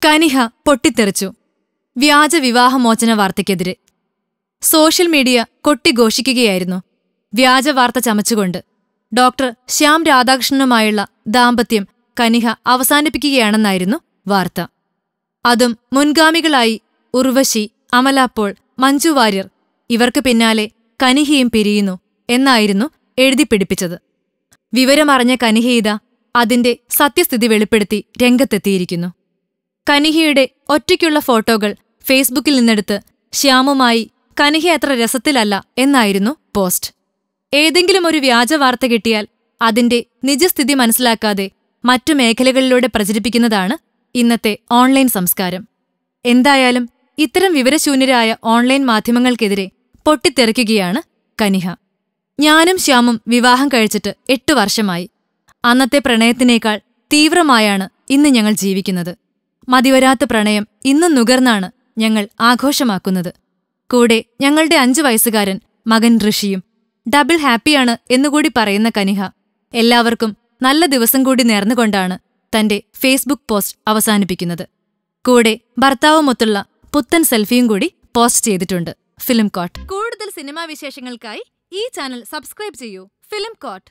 കനിഹ പൊട്ടിത്തെറിച്ചു. വ്യാജ വിവാഹമോചന വാർത്തയ്ക്കെതിരെ സോഷ്യൽ മീഡിയ കൊട്ടിഘോഷിക്കുകയായിരുന്നു. വ്യാജ വാർത്ത ചമച്ചുകൊണ്ട് ഡോക്ടർ ശ്യാം രാധാകൃഷ്ണനുമായുള്ള ദാമ്പത്യം കനിഹ അവസാനിപ്പിക്കുകയാണെന്നായിരുന്നു വാർത്ത. അതും മുൻഗാമികളായി ഉർവശി, അമല പോൾ, മഞ്ജു വാര്യർ, ഇവർക്ക് പിന്നാലെ കനിഹയും പിരിയുന്നു എന്നായിരുന്നു എഴുതിപ്പിടിപ്പിച്ചത്. വിവരമറിഞ്ഞ കനിഹയിത അതിന്റെ സത്യസ്ഥിതി വെളിപ്പെടുത്തി രംഗത്തെത്തിയിരിക്കുന്നു. കനിഹയുടെ ഒറ്റയ്ക്കുള്ള ഫോട്ടോകൾ ഫേസ്ബുക്കിൽ നിന്നെടുത്ത് ശ്യാമുമായി കനിഹ അത്ര രസത്തിലല്ല എന്നായിരുന്നു പോസ്റ്റ്. ഏതെങ്കിലും ഒരു വ്യാജ വാർത്ത കിട്ടിയാൽ അതിന്റെ നിജസ്ഥിതി മനസ്സിലാക്കാതെ മറ്റു മേഖലകളിലൂടെ പ്രചരിപ്പിക്കുന്നതാണ് ഇന്നത്തെ ഓൺലൈൻ സംസ്കാരം. എന്തായാലും ഇത്തരം വിവരശൂന്യരായ ഓൺലൈൻ മാധ്യമങ്ങൾക്കെതിരെ പൊട്ടിത്തെറിക്കുകയാണ് കനിഹ. ഞാനും ശ്യാമും വിവാഹം കഴിച്ചിട്ട് 8 വർഷമായി. അന്നത്തെ പ്രണയത്തിനേക്കാൾ തീവ്രമായാണ് ഇന്ന് ഞങ്ങൾ ജീവിക്കുന്നത്. മതിവരാത്ത പ്രണയം ഇന്നും നുകർന്നാണ് ഞങ്ങൾ ആഘോഷമാക്കുന്നത്. കൂടെ ഞങ്ങളുടെ 5 വയസ്സുകാരൻ മകൻ ഋഷിയും. ഡബിൾ ഹാപ്പിയാണ് എന്നുകൂടി പറയുന്ന കനിഹ എല്ലാവർക്കും നല്ല ദിവസം കൂടി നേർന്നുകൊണ്ടാണ് തന്റെ ഫേസ്ബുക്ക് പോസ്റ്റ് അവസാനിപ്പിക്കുന്നത്. കൂടെ ഭർത്താവുമൊത്തുള്ള പുത്തൻ സെൽഫിയും കൂടി പോസ്റ്റ് ചെയ്തിട്ടുണ്ട്. ഫിലിം കോട്ട്. കൂടുതൽ സിനിമാ വിശേഷങ്ങൾക്കായി ഈ ചാനൽ സബ്സ്ക്രൈബ് ചെയ്യൂ. Film coat.